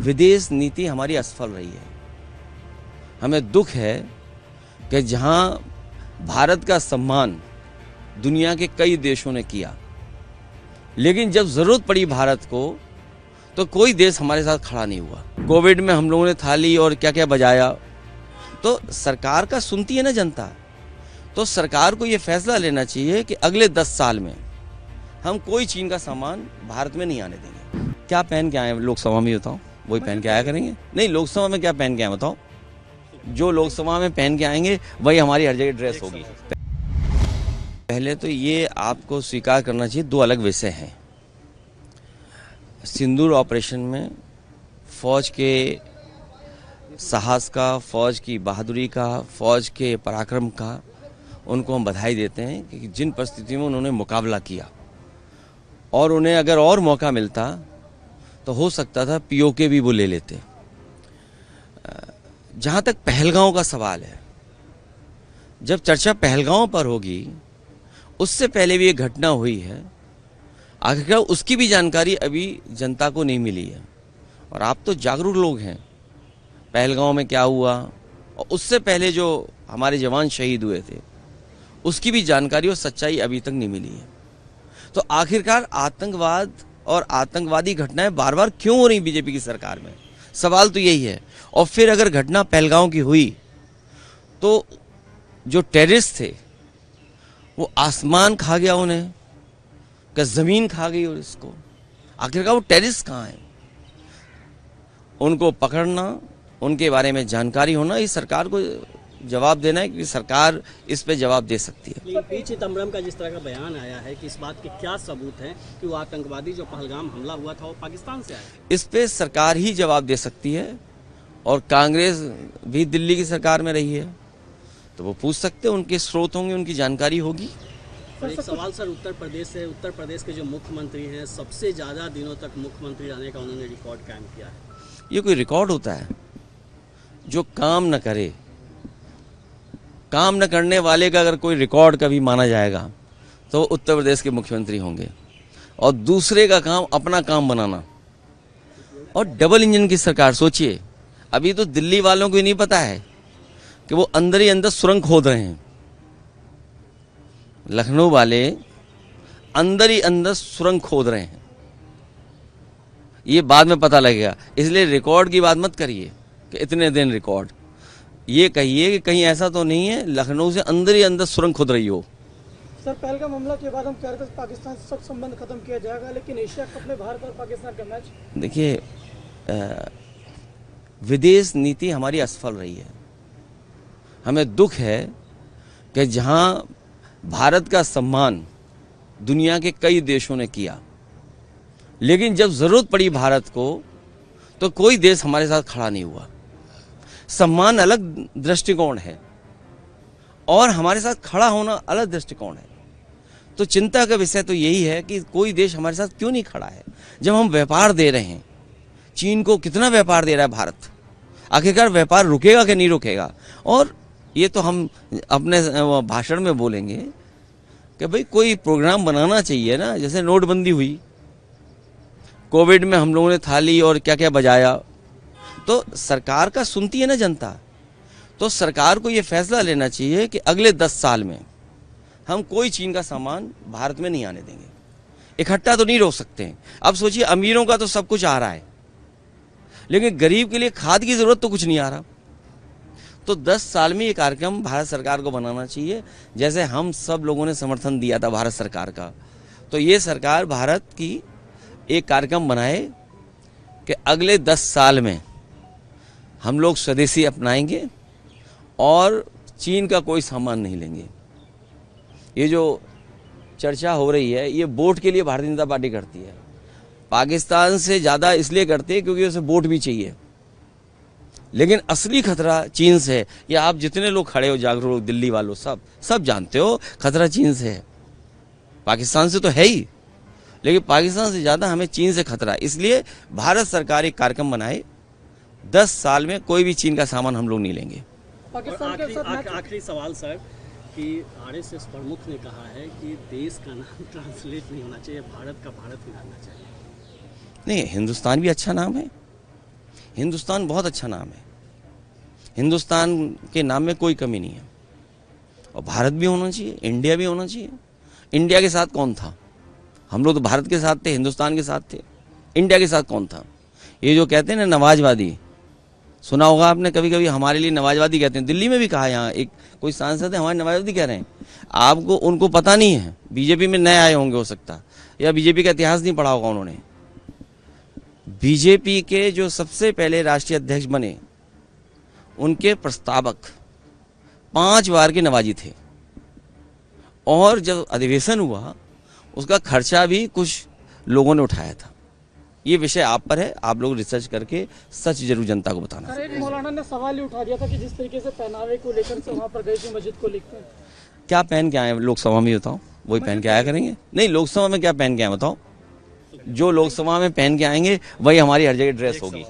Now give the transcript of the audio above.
विदेश नीति हमारी असफल रही है। हमें दुख है कि जहां भारत का सम्मान दुनिया के कई देशों ने किया, लेकिन जब जरूरत पड़ी भारत को तो कोई देश हमारे साथ खड़ा नहीं हुआ। कोविड में हम लोगों ने थाली और क्या क्या बजाया, तो सरकार का सुनती है ना जनता। तो सरकार को ये फैसला लेना चाहिए कि अगले 10 साल में हम कोई चीन का सामान भारत में नहीं आने देंगे। क्या पहन के आए लोकसभा में बताओ, वही पहन के आया करेंगे। नहीं, लोकसभा में क्या पहन के आए बताओ, जो लोकसभा में पहन के आएंगे वही हमारी हर जगह ड्रेस होगी। पहले तो ये आपको स्वीकार करना चाहिए, दो अलग विषय हैं। सिंदूर ऑपरेशन में फौज के साहस का, फौज की बहादुरी का, फौज के पराक्रम का उनको हम बधाई देते हैं कि जिन परिस्थितियों में उन्होंने मुकाबला किया, और उन्हें अगर और मौका मिलता तो हो सकता था पीओके भी वो ले लेते। जहाँ तक पहलगांव का सवाल है, जब चर्चा पहलगांव पर होगी, उससे पहले भी एक घटना हुई है, आखिरकार उसकी भी जानकारी अभी जनता को नहीं मिली है। और आप तो जागरूक लोग हैं, पहलगांव में क्या हुआ और उससे पहले जो हमारे जवान शहीद हुए थे उसकी भी जानकारी और सच्चाई अभी तक नहीं मिली है। तो आखिरकार आतंकवाद और आतंकवादी घटनाएं बार बार क्यों हो रही बीजेपी की सरकार में, सवाल तो यही है। और फिर अगर घटना पहलगांव की हुई तो जो टेररिस्ट थे वो आसमान खा गया, उन्हें क्या जमीन खा गई। और इसको आखिरकार वो टेररिस्ट कहाँ हैं, उनको पकड़ना, उनके बारे में जानकारी होना, इस सरकार को जवाब देना है, क्योंकि सरकार इस पे जवाब दे सकती है। पी चिदम्बरम का जिस तरह का बयान आया है कि इस बात के क्या सबूत हैं कि वो आतंकवादी जो पहलगाम हमला हुआ था वो पाकिस्तान से आया, इस पे सरकार ही जवाब दे सकती है। और कांग्रेस भी दिल्ली की सरकार में रही है तो वो पूछ सकते हैं, उनके स्रोत होंगे, उनकी जानकारी होगी। और एक सवाल सर, उत्तर प्रदेश से, उत्तर प्रदेश के जो मुख्यमंत्री हैं, सबसे ज़्यादा दिनों तक मुख्यमंत्री रहने का उन्होंने रिकॉर्ड कायम किया है। ये कोई रिकॉर्ड होता है? जो काम न करे, काम न करने वाले का अगर कोई रिकॉर्ड कभी माना जाएगा तो उत्तर प्रदेश के मुख्यमंत्री होंगे। और दूसरे का काम अपना काम बनाना, और डबल इंजन की सरकार। सोचिए, अभी तो दिल्ली वालों को नहीं पता है कि वो अंदर ही अंदर सुरंग खोद रहे हैं। लखनऊ वाले अंदर ही अंदर सुरंग खोद रहे हैं, ये बाद में पता लगेगा। इसलिए रिकॉर्ड की बात मत करिए कि इतने दिन रिकॉर्ड, ये कहिए कि कहीं ऐसा तो नहीं है लखनऊ से अंदर ही अंदर सुरंग खोद रही हो। सर, पहलगाम हमला के बाद हम कह रहे थे पाकिस्तान से सब संबंध खत्म किया जाएगा, लेकिन एशिया कप में भारत और पाकिस्तान का मैच। देखिए, विदेश नीति हमारी असफल रही है। हमें दुख है कि जहां भारत का सम्मान दुनिया के कई देशों ने किया, लेकिन जब जरूरत पड़ी भारत को तो कोई देश हमारे साथ खड़ा नहीं हुआ। सम्मान अलग दृष्टिकोण है और हमारे साथ खड़ा होना अलग दृष्टिकोण है। तो चिंता का विषय तो यही है कि कोई देश हमारे साथ क्यों नहीं खड़ा है, जब हम व्यापार दे रहे हैं। चीन को कितना व्यापार दे रहा है भारत, आखिरकार व्यापार रुकेगा कि नहीं रुकेगा। और ये तो हम अपने भाषण में बोलेंगे कि भाई कोई प्रोग्राम बनाना चाहिए ना, जैसे नोटबंदी हुई, कोविड में हम लोगों ने थाली और क्या क्या बजाया, तो सरकार का सुनती है ना जनता। तो सरकार को ये फैसला लेना चाहिए कि अगले 10 साल में हम कोई चीन का सामान भारत में नहीं आने देंगे। इकट्ठा तो नहीं रोक सकते हैं। अब सोचिए, अमीरों का तो सब कुछ आ रहा है, लेकिन गरीब के लिए खाद की जरूरत तो कुछ नहीं आ रहा। तो 10 साल में ये कार्यक्रम भारत सरकार को बनाना चाहिए, जैसे हम सब लोगों ने समर्थन दिया था भारत सरकार का। तो ये सरकार भारत की एक कार्यक्रम बनाए कि अगले 10 साल में हम लोग स्वदेशी अपनाएंगे और चीन का कोई सामान नहीं लेंगे। ये जो चर्चा हो रही है, ये वोट के लिए भारतीय जनता पार्टी करती है। पाकिस्तान से ज़्यादा इसलिए करती है क्योंकि उसे वोट भी चाहिए, लेकिन असली खतरा चीन से है। ये आप जितने लोग खड़े हो, जागरूक लोग, दिल्ली वालों, सब जानते हो खतरा चीन से है। पाकिस्तान से तो है ही, लेकिन पाकिस्तान से ज़्यादा हमें चीन से खतरा है। इसलिए भारत सरकार एक कार्यक्रम बनाए, 10 साल में कोई भी चीन का सामान हम लोग नहीं लेंगे। आखिरी सवाल सर, कि आरएसएस प्रमुख ने कहा है कि देश का नाम ट्रांसलेट नहीं होना चाहिए, भारत का भारत ही रहना चाहिए। नहीं, हिंदुस्तान भी अच्छा नाम है। हिंदुस्तान बहुत अच्छा नाम है, हिंदुस्तान के नाम में कोई कमी नहीं है। और भारत भी होना चाहिए, इंडिया भी होना चाहिए। इंडिया के साथ कौन था? हम लोग तो भारत के साथ थे, हिंदुस्तान के साथ थे। इंडिया के साथ कौन था? ये जो कहते हैं ना नवाजवादी, सुना होगा आपने कभी कभी, हमारे लिए नवाजवादी कहते हैं। दिल्ली में भी कहा, यहाँ एक कोई सांसद है हमारे नवाजवादी कह रहे हैं। आपको उनको पता नहीं है, बीजेपी में नए आए होंगे हो सकता, या बीजेपी का इतिहास नहीं पढ़ा होगा उन्होंने। बीजेपी के जो सबसे पहले राष्ट्रीय अध्यक्ष बने, उनके प्रस्तावक 5 बार के नवाजी थे। और जब अधिवेशन हुआ, उसका खर्चा भी कुछ लोगों ने उठाया था। ये विषय आप पर है, आप लोग रिसर्च करके सच जरूर जनता को बताना। सर, एक मौलाना ने सवाल ही उठा दिया था कि जिस तरीके से पहनावे को लेकर से वहाँ पर गए थे मस्जिद को लेकर, क्या पहन के आए लोकसभा में बताओ? वही पहन के आया करेंगे? नहीं, लोकसभा में क्या पहन के आए बताओ? जो लोकसभा में पहन के आएंगे वही हमारी हर जगह ड्रेस होगी।